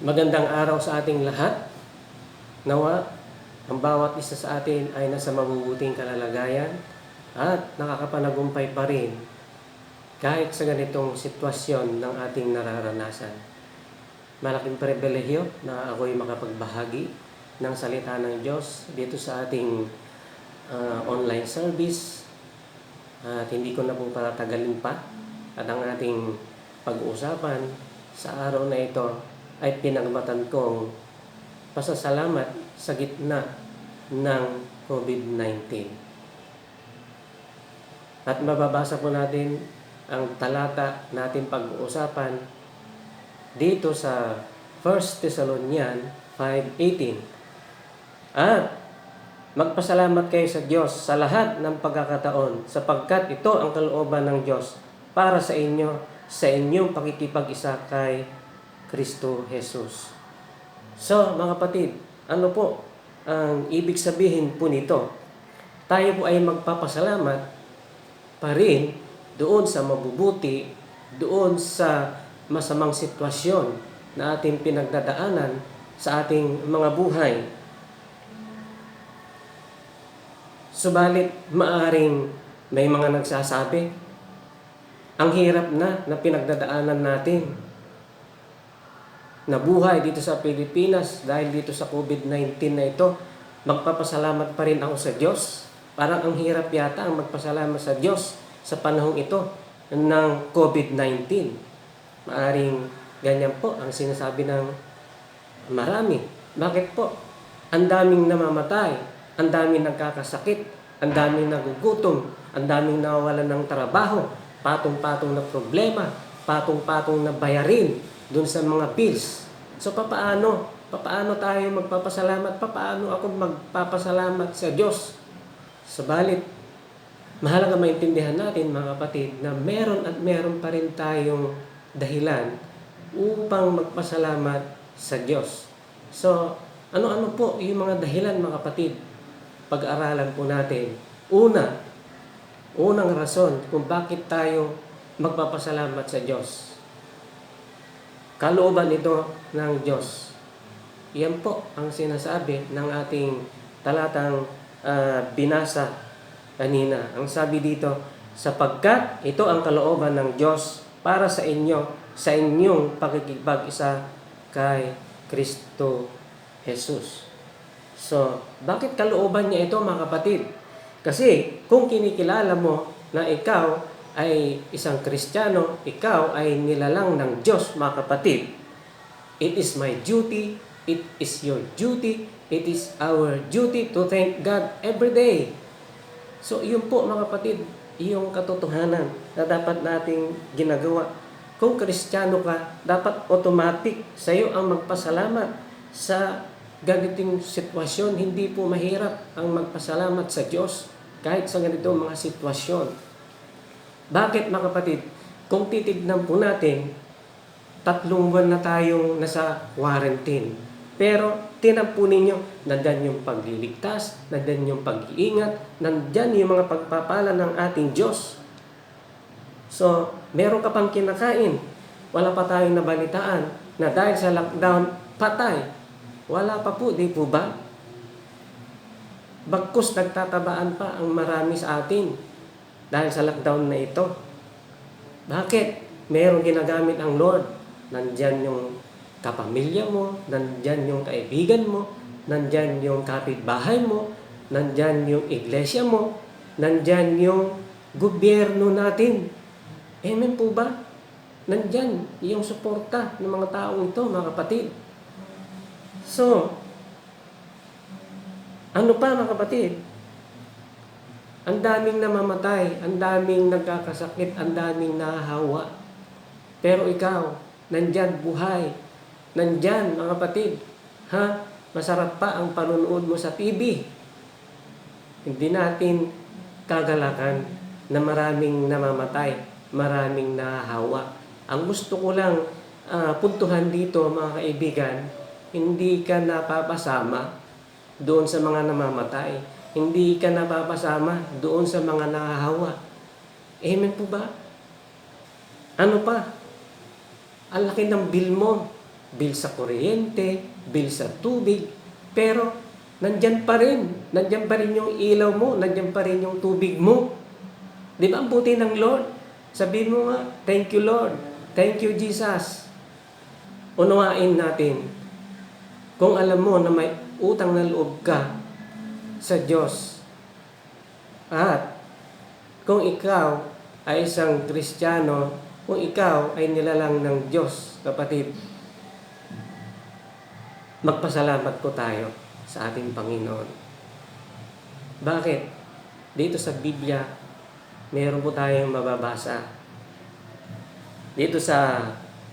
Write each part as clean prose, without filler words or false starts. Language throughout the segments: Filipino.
Magandang araw sa ating lahat. Nawa, ang bawat isa sa atin ay nasa mabubuting kalalagayan at nakakapanagumpay pa rin kahit sa ganitong sitwasyon ng ating nararanasan. Malaking pribilehyo na ako'y makapagbahagi ng salita ng Diyos dito sa ating online service. At hindi ko na po patatagalin pa at ang ating pag-uusapan sa araw na ito ay pinagmatan kong pasasalamat sa gitna ng COVID-19. At mababasa po natin ang talata natin pag-uusapan dito sa 1 Thessalonians 5:18. At magpasalamat kayo sa Diyos sa lahat ng pagkakataon sapagkat ito ang kalooban ng Diyos para sa inyo sa inyong pakikipag-isa kay Kristo Jesus. So, mga kapatid, ano po ang ibig sabihin po nito? Tayo po ay magpapasalamat pa rin doon sa mabubuti, doon sa masamang sitwasyon na ating pinagdadaanan sa ating mga buhay. Subalit, maaring may mga nagsasabi, ang hirap na pinagdadaanan natin na buhay dito sa Pilipinas dahil dito sa COVID-19 na ito, magpapasalamat pa rin ako sa Diyos. Parang ang hirap yata ang magpasalamat sa Diyos sa panahong ito ng COVID-19. Maaring ganyan po ang sinasabi ng marami. Bakit po? Ang daming namamatay, ang daming nagkakasakit, ang daming nagugutom, ang daming nawawalan ng trabaho, patong-patong na problema, patong-patong na bayarin doon sa mga bills. So papaano tayo magpapasalamat? Papaano ako magpapasalamat sa Diyos? Subalit, mahalaga maintindihan natin mga kapatid na meron at meron pa rin tayong dahilan upang magpasalamat sa Diyos. So, ano-ano po yung mga dahilan mga kapatid? Pag-aralan po natin. Unang rason kung bakit tayo magpapasalamat sa Diyos. Kalooban ito ng Diyos. Yan po ang sinasabi ng ating talatang binasa kanina. Ang sabi dito, sapagkat ito ang kalooban ng Diyos para sa inyo, sa inyong pakikipag-isa kay Kristo Jesus. So, bakit kalooban niya ito mga kapatid? Kasi kung kinikilala mo na ikaw ay isang Kristiyano, ikaw ay nilalang ng Diyos, mga kapatid. It is my duty, it is your duty, it is our duty to thank God every day. So, yun po mga kapatid, yung katotohanan na dapat nating ginagawa. Kung Kristiyano ka, dapat automatic sa iyo ang magpasalamat sa ganitong sitwasyon. Hindi po mahirap ang magpasalamat sa Diyos kahit sa ganitong mga sitwasyon. Bakit mga kapatid? Kung titignan po natin, 3 buwan na tayong nasa quarantine. Pero tinan po ninyo, nandyan yung pagliligtas, nandyan yung pag-iingat, nandyan yung mga pagpapala ng ating Diyos. So, meron ka pang kinakain. Wala pa tayong nabalitaan na dahil sa lockdown, patay. Wala pa po, di po ba? Bagkus nagtatabaan pa ang marami sa atin dahil sa lockdown na ito. Bakit? Merong ginagamit ang Lord. Nandyan yung kapamilya mo, nandyan yung kaibigan mo, nandyan yung kapitbahay mo, nandyan yung iglesia mo, nandyan yung gobyerno natin. Amen po ba? Nandyan yung suporta ng mga taong ito, mga kapatid. So, ano pa mga kapatid? Ang daming namamatay, ang daming nagkakasakit, ang daming nahahawa. Pero ikaw, nandyan buhay. Nandyan mga kapatid. Masarap pa ang panunood mo sa TV. Hindi natin kagalakan na maraming namamatay, maraming nahahawa. Ang gusto ko lang puntuhan dito mga kaibigan, hindi ka napapasama doon sa mga namamatay. Hindi ka napapasama doon sa mga nahahawa. Amen po ba? Ano pa? Ang laki ng bill mo. bill sa kuryente, bill sa tubig, pero nandyan pa rin. Nandyan pa rin yung ilaw mo, nandyan pa rin yung tubig mo. Di ba ang buti ng Lord? Sabihin mo nga, thank you Lord, thank you Jesus. Unawain natin, kung alam mo na may utang na loob ka sa Diyos, at kung ikaw ay isang Kristiyano, kung ikaw ay nilalang ng Diyos, kapatid, magpasalamat po tayo sa ating Panginoon. Bakit? Dito sa Biblia, meron po tayong mababasa. Dito sa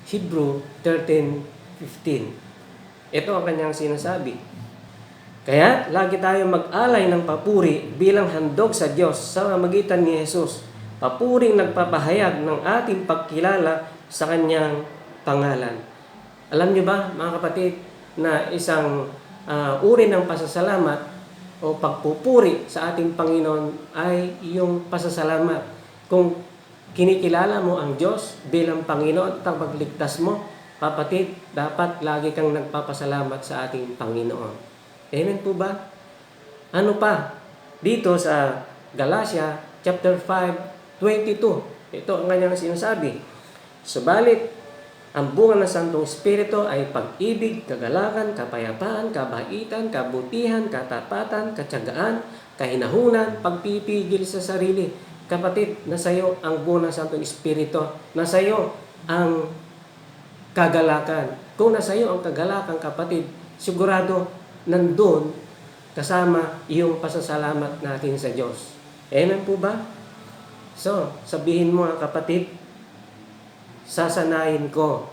Hebrew 13:15. Ito ang kanyang sinasabi. Kaya lagi tayong mag-alay ng papuri bilang handog sa Diyos sa magitan ni Jesus. Papuring nagpapahayag ng ating pagkilala sa kanyang pangalan. Alam niyo ba, mga kapatid, na isang uri ng pasasalamat o pagpupuri sa ating Panginoon ay yung pasasalamat. Kung kinikilala mo ang Diyos bilang Panginoon at pagligtas mo, kapatid, dapat lagi kang nagpapasalamat sa ating Panginoon. Amen po ba? Ano pa? Dito sa Galatia chapter 5:22, ito ang kanyang sinasabi. Subalit, ang bunga ng Santong Espiritu ay pag-ibig, kagalakan, kapayapaan, kabaitan, kabutihan, katapatan, katyagaan, kahinahunan, pagpipigil sa sarili. Kapatid, nasa iyo ang bunga ng Santong Espiritu. Nasa iyo ang kagalakan. Kung nasa iyo ang kagalakan, kapatid, sigurado nandun kasama yung pasasalamat natin sa Diyos. Amen po ba? So, sabihin mo kapatid, sasanayin ko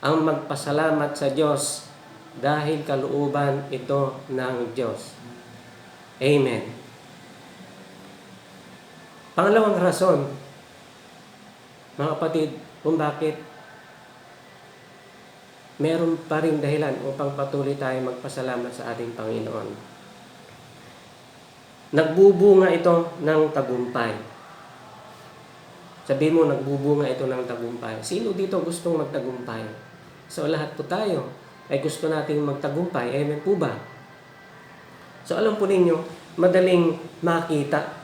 ang magpasalamat sa Diyos dahil kalooban ito ng Diyos. Amen. Pangalawang rason, mga kapatid, kung bakit meron pa rin dahilan upang patuloy tayo magpasalamat sa ating Panginoon. Nagbubunga ito ng tagumpay. Sabihin mo, nagbubunga ito ng tagumpay. Sino dito gustong magtagumpay? So, lahat po tayo ay gusto nating magtagumpay. Amen po ba? So, alam po ninyo, madaling makita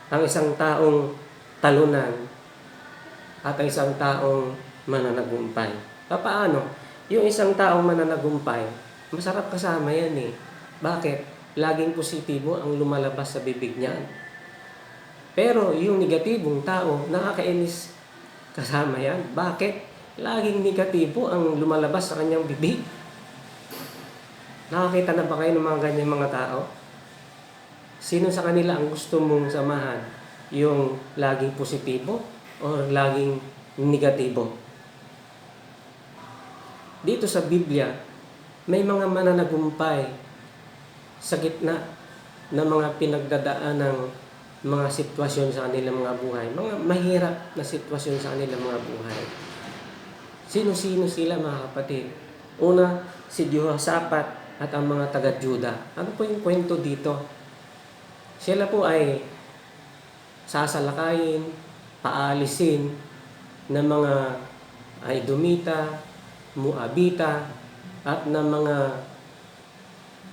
ang isang taong talunan at ang isang taong mananagumpay. Paano? Yung isang taong mananagumpay, masarap kasama yan eh. Bakit? Laging positibo ang lumalabas sa bibig niyan. Pero yung negatibong tao, nakakainis kasama yan. Bakit? Laging negatibo ang lumalabas sa kanyang bibig. Nakakita na ba kayo ng mga ganyan mga tao? Sino sa kanila ang gusto mong samahan? Yung laging positibo o laging negatibo? Dito sa Biblia, may mga mananagumpay sa gitna ng mga pinagdadaan ng mga sitwasyon sa kanilang mga buhay. Mga mahirap na sitwasyon sa kanilang mga buhay. Sino-sino sila mga kapatid? Una, si Jehoshaphat at ang mga taga-Juda. Ano po yung kwento dito? Sila po ay sasalakayin, paalisin ng mga Edomita, Moabita, at ng mga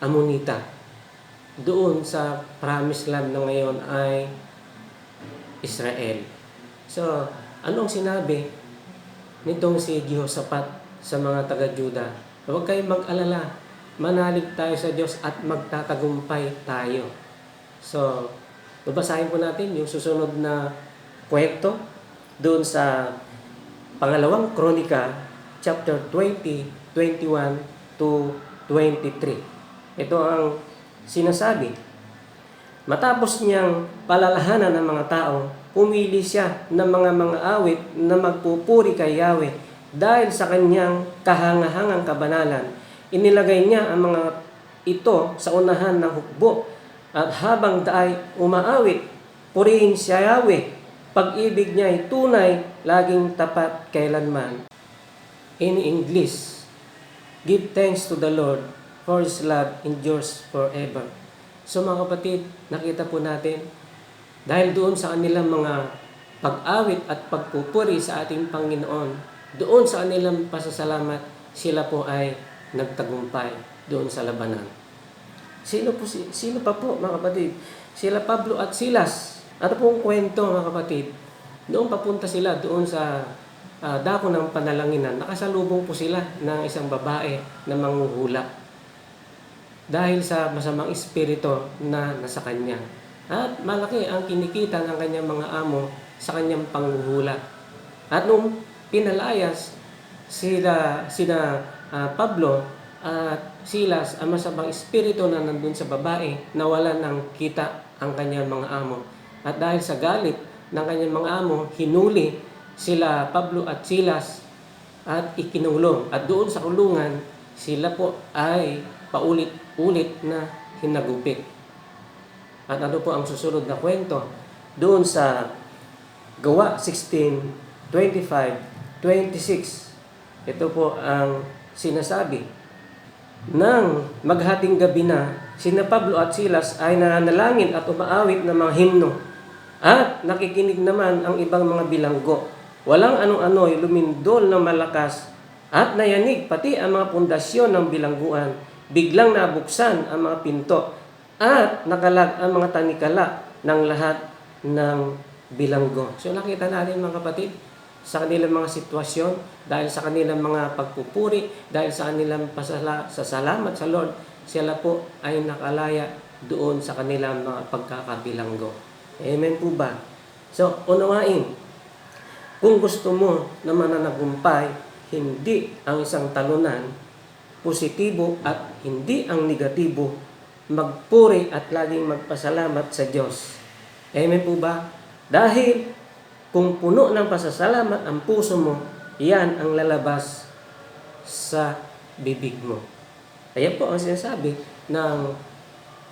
Amonita. Doon sa promised land na ngayon ay Israel. So, anong sinabi nitong si Jehoshaphat sa mga taga-Juda? Huwag kayong mag-alala, manalig tayo sa Diyos at magtatagumpay tayo. So, babasahin po natin yung susunod na kwento doon sa pangalawang Kronika, chapter 20, 21 to 23. Ito ang sinasabi. Matapos niyang palalahanan ng mga tao, pumili siya ng mga awit na magpupuri kay Yahweh dahil sa kanyang kahangahangang kabanalan. Inilagay niya ang mga ito sa unahan ng hukbo at habang daay umaawit, purihin siya Yahweh. Pag-ibig niya ay tunay, laging tapat kailanman. In English, give thanks to the Lord, for His love endures forever. So mga kapatid, nakita po natin, dahil doon sa kanilang mga pag-awit at pagpupuri sa ating Panginoon, doon sa kanilang pasasalamat, sila po ay nagtagumpay doon sa labanan. Sino pa po mga kapatid? Sila Pablo at Silas. Ano pong kwento mga kapatid? Noong papunta sila doon sa dako ng panalanginan, nakasalubong po sila ng isang babae na manghuhula dahil sa masamang espiritu na nasa kanya. At malaki ang kinikita ng kanyang mga amo sa kanyang panghuhula. At nung pinalayas sina Pablo at Silas, ang masamang espiritu na nandun sa babae, nawalan ng kita ang kanyang mga amo. At dahil sa galit ng kanyang mga amo, hinuli sila Pablo at Silas at ikinulong. At doon sa kulungan, sila po ay paulit-ulit na hinagupit. At ano po ang susunod na kwento? Doon sa Gawa 16:25-26, ito po ang sinasabi. Nang maghating gabi na, sina Pablo at Silas ay nananalangin at umaawit ng mga himno. At nakikinig naman ang ibang mga bilanggo. Walang anong-ano'y lumindol ng malakas at nayanig pati ang mga pundasyon ng bilangguan. Biglang nabuksan ang mga pinto at nakalag ang mga tanikala ng lahat ng bilanggo. So nakita natin mga kapatid, sa kanilang mga sitwasyon, dahil sa kanilang mga pagpupuri, dahil sa kanilang pasasalamat sa Lord, sila po ay nakalaya doon sa kanilang mga pagkakabilanggo. Amen po ba? So, unawain, kung gusto mo na mananagumpay, hindi ang isang talunan, positibo at hindi ang negatibo, magpuri at laging magpasalamat sa Diyos. Amen po ba? Dahil kung puno ng pasasalamat ang puso mo, yan ang lalabas sa bibig mo. Ayan po ang sinasabi ng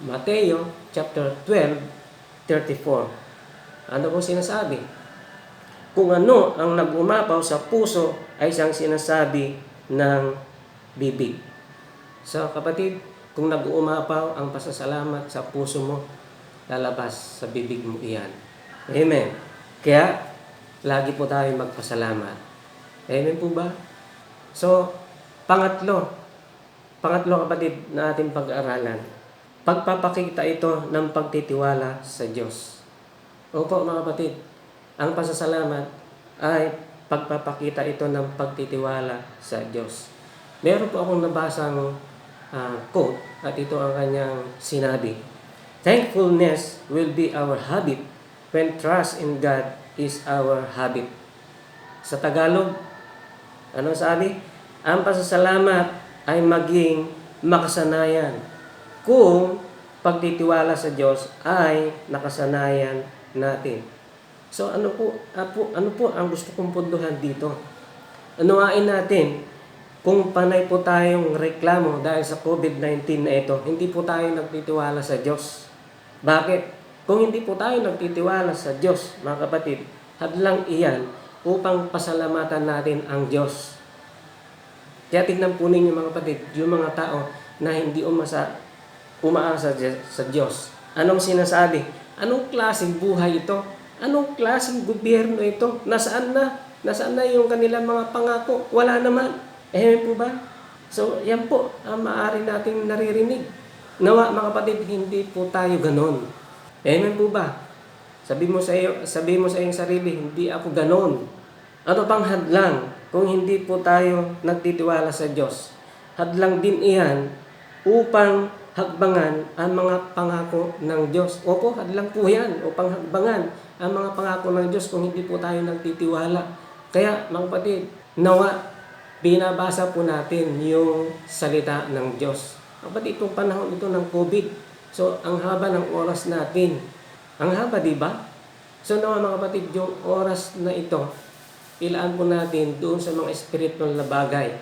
Mateo chapter 12:34. Ano po sinasabi? Kung ano ang nag-umapaw sa puso ay siyang sinasabi ng bibig. So kapatid, kung nag-uumapaw ang pasasalamat sa puso mo, lalabas sa bibig mo iyan. Amen. Kaya, lagi po tayo magpasalamat. Amen po ba? So, pangatlo kapatid na ating pag-aaralan. Pagpapakita ito ng pagtitiwala sa Diyos. Opo mga kapatid, ang pasasalamat ay pagpapakita ito ng pagtitiwala sa Diyos. Meron po akong nabasang quote at ito ang kanyang sinabi. Thankfulness will be our habit when trust in God is our habit. Sa Tagalog, ano sabi? Ang pasasalamat ay maging makasanayan kung pagtitiwala sa Diyos ay nakasanayan natin. So ano po ang gusto kong punduhan dito? Unawain natin kung panay po tayong reklamo dahil sa COVID-19 na ito, hindi po tayo nagtitiwala sa Diyos. Bakit? Kung hindi po tayo nagtitiwala sa Diyos, mga kapatid, hadlang iyan upang pasalamatan natin ang Diyos. Kaya tignan po ninyo mga kapatid, yung mga tao na hindi umaasa sa Diyos. Anong sinasabi? Anong klaseng buhay ito? Anong klaseng gobyerno ito? Nasaan na? Nasaan na yung kanilang mga pangako? Wala naman. Amen po ba? So, yan po ang maaari nating naririnig. Nawa mga kapatid, hindi po tayo ganon. Amen po ba? Sabi mo sa iyong sarili, hindi ako ganon. Ano pang hadlang kung hindi po tayo nagtitiwala sa Diyos? Hadlang din iyan upang hagbangan ang mga pangako ng Diyos. Opo, hadlang po yan upang hagbangan ang mga pangako ng Diyos kung hindi po tayo nagtitiwala. Kaya mga kapatid, nawa, binabasa po natin yung salita ng Diyos. Kapatid, itong panahon ito ng COVID, so, ang haba ng oras natin. Ang haba, di ba? So, nawa mga kapatid, yung oras na ito, ilaan po natin doon sa mga spiritual na bagay.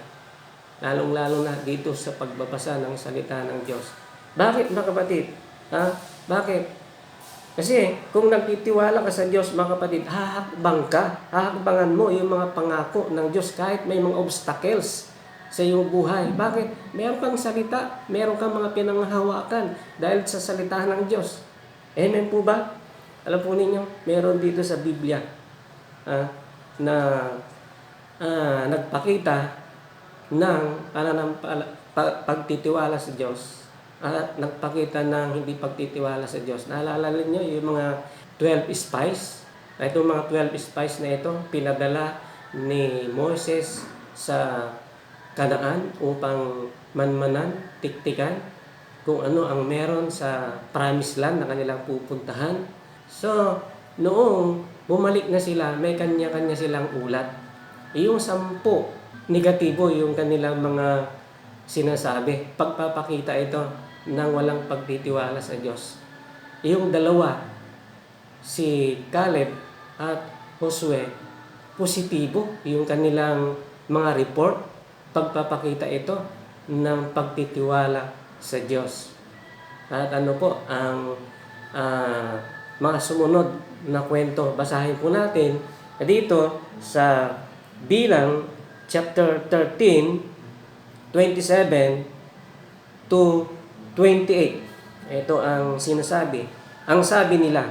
Lalong-lalo na dito sa pagbabasa ng salita ng Diyos. Bakit mga kapatid? Bakit? Kasi kung nagtitiwala ka sa Diyos, mga kapatid, hahakbang ka. Hahakbangan mo yung mga pangako ng Diyos kahit may mga obstacles sa iyong buhay. Bakit? Meron kang salita, meron kang mga pinanghahawakan dahil sa salita ng Diyos. Amen po ba? Alam po ninyo, meron dito sa Biblia na nagpakita ng pagtitiwala sa Diyos at nagpakita ng hindi pagtitiwala sa Diyos. Naalala niyo yung mga 12 spies? Itong mga 12 spies na ito, pinadala ni Moses sa Kanaan upang manmanan, tiktikan kung ano ang meron sa promised land na kanilang pupuntahan. So, noong bumalik na sila, may kanya-kanya silang ulat. Yung 10, negatibo yung kanilang mga sinasabi. Pagpapakita ito ng walang pagtitiwala sa Diyos. Yung 2, si Caleb at Josue, positibo yung kanilang mga report. Pagpapakita ito ng pagtitiwala sa Diyos. At ano po ang mga sumunod na kwento? Basahin po natin dito sa Bilang chapter 13, 27 to 28. Ito ang sinasabi. Ang sabi nila,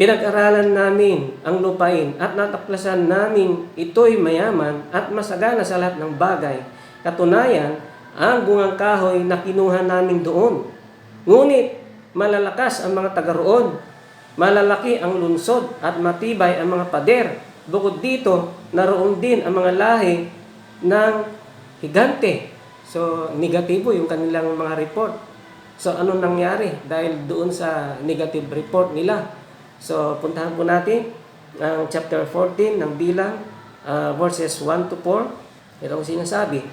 pinag-aralan namin ang lupain at nataklasan namin ito'y mayaman at masagana sa lahat ng bagay. Katunayan, ang bungang kahoy na kinuha namin doon. Ngunit malalakas ang mga taga roon. Malalaki ang lungsod at matibay ang mga pader. Bukod dito, naroon din ang mga lahi ng higante. So, negatibo yung kanilang mga report. So, ano nangyari dahil doon sa negative report nila? So, puntahan po natin ang chapter 14 ng Bilang, verses 1 to 4. Ito ang sinasabi.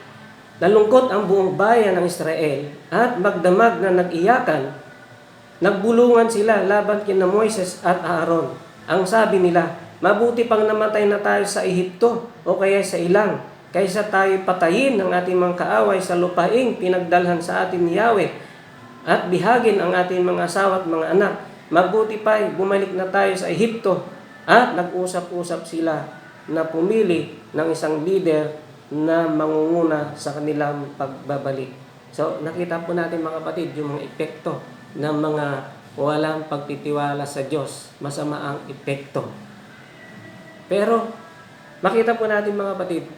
Nalungkot ang buong bayan ng Israel at magdamag na nag-iyakan. Nagbulungan sila laban kina Moises at Aaron. Ang sabi nila, mabuti pang namatay na tayo sa Ehipto o kaya sa ilang, kaysa tayo patayin ng ating mga kaaway sa lupaing pinagdalhan sa atin ni Yahweh at bihagin ang ating mga asawa at mga anak. Mabuti pa'y bumalik na tayo sa Ehipto. At nag-usap-usap sila na pumili ng isang leader na mangunguna sa kanilang pagbabalik. So nakita po natin mga kapatid yung mga epekto ng mga walang pagtitiwala sa Diyos. Masama ang epekto. Pero makita po natin mga kapatid,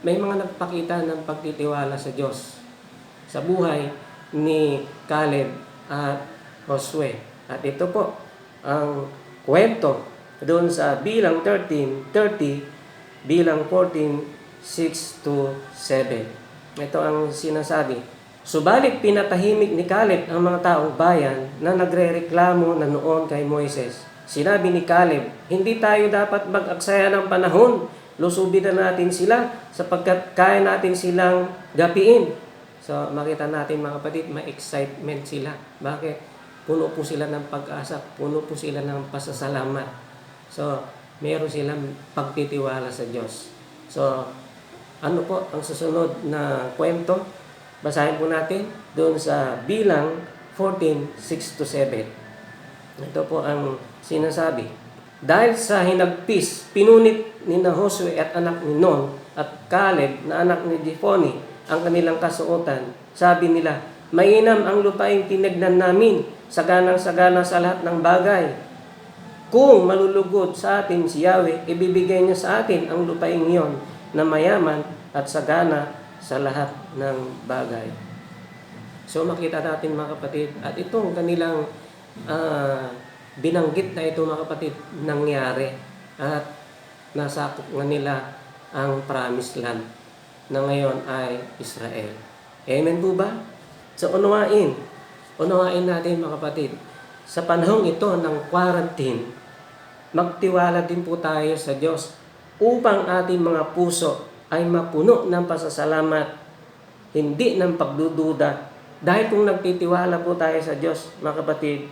may mga nagpakita ng pagtitiwala sa Diyos sa buhay ni Caleb at Josue. At ito po ang kwento doon sa Bilang 13:30, Bilang 14:6 to 7. Ito ang sinasabi. Subalit pinatahimik ni Caleb ang mga taong bayan na nagrereklamo na noon kay Moises. Sinabi ni Caleb, hindi tayo dapat mag-aksaya ng panahon. Lusubin na natin sila sapagkat kaya natin silang gapiin. So makita natin mga kapatid, may excitement sila. Bakit? Puno po sila ng pag-asa, puno po sila ng pasasalamat. So meron silang pagtitiwala sa Diyos. So ano po ang susunod na kwento? Basahin po natin doon sa Bilang 14:6 to 7. Ito po ang sinasabi. Dahil sa hinagpis, pinunit ni Josue at anak ni Nun at Caleb na anak ni Jephunneh ang kanilang kasuotan. Sabi nila, mainam ang lupaing tinignan namin, saganang-sagana sa lahat ng bagay. Kung malulugod sa atin si Yahweh, ibibigay niya sa atin ang lupaing iyon na mayaman at sagana sa lahat ng bagay. So makita natin mga kapatid, at itong kanilang binanggit na ito mga kapatid, nangyari at nasakop nga nila ang promised land na ngayon ay Israel. Amen po ba? So unawain natin mga kapatid, sa panahong ito ng quarantine, magtiwala din po tayo sa Diyos upang ating mga puso ay mapuno ng pasasalamat, hindi ng pagdududa. Dahil kung nagtitiwala po tayo sa Diyos mga kapatid,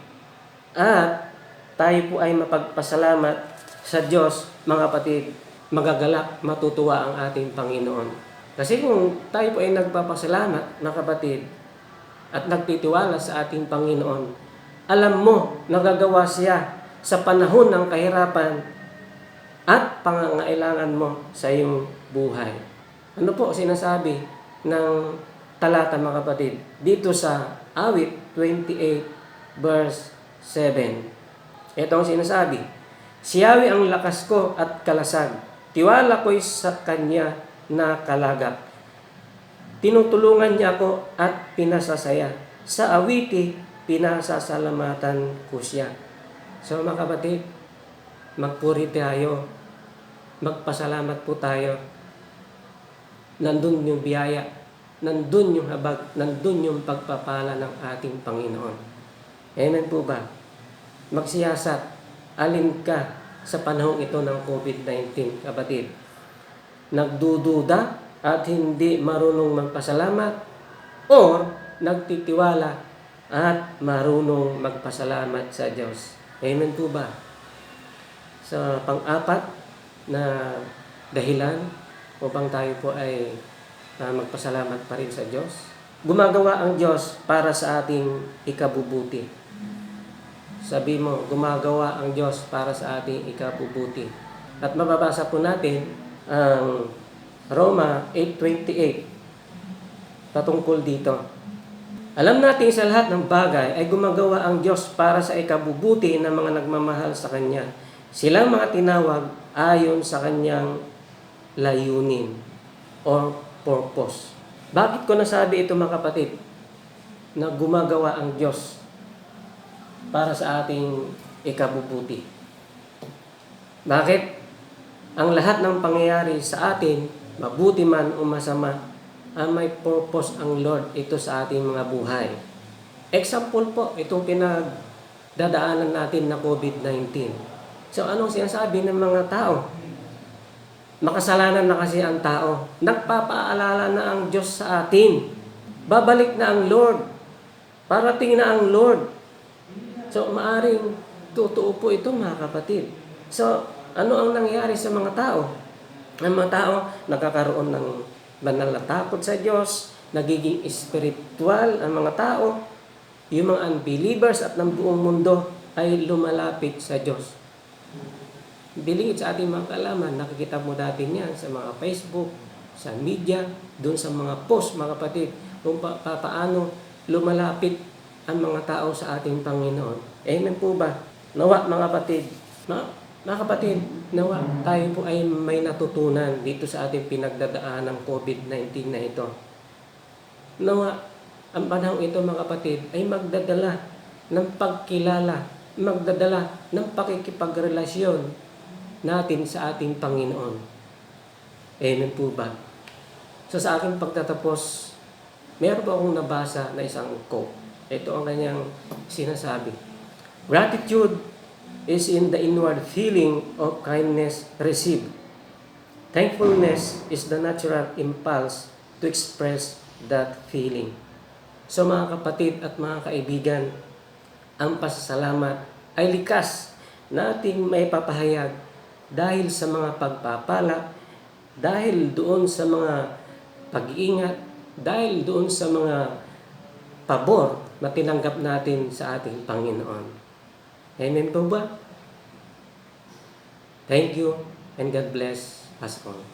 at tayo po ay mapagpasalamat sa Diyos, mga kapatid, magagalak, matutuwa ang ating Panginoon. Kasi kung tayo po ay nagpapasalamat, mga kapatid, at nagtitiwala sa ating Panginoon, alam mo, nagagawa siya sa panahon ng kahirapan at pangangailangan mo sa iyong buhay. Ano po sinasabi ng talata mga kapatid? Dito sa Awit 28 verse 7. Ito ang sinasabi. Si Yahweh ang lakas ko at kalasag. Tiwala ko'y sa Kanya na kalagap. tinutulungan niya ako at pinasasaya. Sa awiti, pinasasalamatan ko siya. So mga kapatid, magpuri tayo, magpasalamat po tayo. Nandun yung biyaya, nandun yung habag, nandun yung pagpapala ng ating Panginoon. Amen po ba? Magsiyasat, alin ka sa panahong ito ng COVID-19, kapatid? Nagdududa at hindi marunong magpasalamat, or nagtitiwala at marunong magpasalamat sa Diyos? Amen po ba? Sa pang-apat na dahilan upang tayo po ay magpasalamat pa rin sa Diyos, gumagawa ang Diyos para sa ating ikabubuti. Sabi mo, gumagawa ang Diyos para sa ating ikabubuti. At mababasa po natin ang Roma 8:28 patungkol dito. Alam natin sa lahat ng bagay ay gumagawa ang Diyos para sa ikabubuti ng mga nagmamahal sa Kanya. Silang mga tinawag ayon sa Kanyang layunin or purpose. Bakit ko nasabi ito, mga kapatid, na gumagawa ang Diyos para sa ating ikabubuti? Bakit? Ang lahat ng pangyayari sa atin, mabuti man o masama, may purpose ang Lord ito sa ating mga buhay. Example po, itong pinagdadaanan natin na COVID-19. So anong sinasabi ng mga tao? Makasalanan na kasi ang tao. Nagpapaalala na ang Diyos sa atin. Babalik na ang Lord. Parating na ang Lord. So maaring totoo po ito, mga kapatid. So ano ang nangyari sa mga tao? Ang mga tao nagkakaroon ng banal na takot sa Diyos, nagiging spiritual ang mga tao. Yung mga unbelievers at ng buong mundo ay lumalapit sa Diyos. Bilingid sa ating mga kaalaman, nakikita mo natin yan sa mga Facebook, sa media, doon sa mga post, mga kapatid, kung paano lumalapit ang mga tao sa ating Panginoon. Amen po ba? Nawa, mga kapatid, mga kapatid, nawa tayo po ay may natutunan dito sa ating pinagdadaan ng COVID-19 na ito. Nawa, ang panahon ito, mga kapatid, ay magdadala ng pagkilala, magdadala ng pakikipagrelasyon natin sa ating Panginoon. Amen po ba? So sa aking pagtatapos, meron po akong nabasa na isang quote. Ito ang kanyang sinasabi. Gratitude is in the inward feeling of kindness received. Thankfulness is the natural impulse to express that feeling. So mga kapatid at mga kaibigan, ang pasasalamat ay likas nating may papahayag dahil sa mga pagpapala, dahil doon sa mga pag-iingat, dahil doon sa mga pabor na tinanggap natin sa ating Panginoon. Amen po ba? Thank you and God bless us all.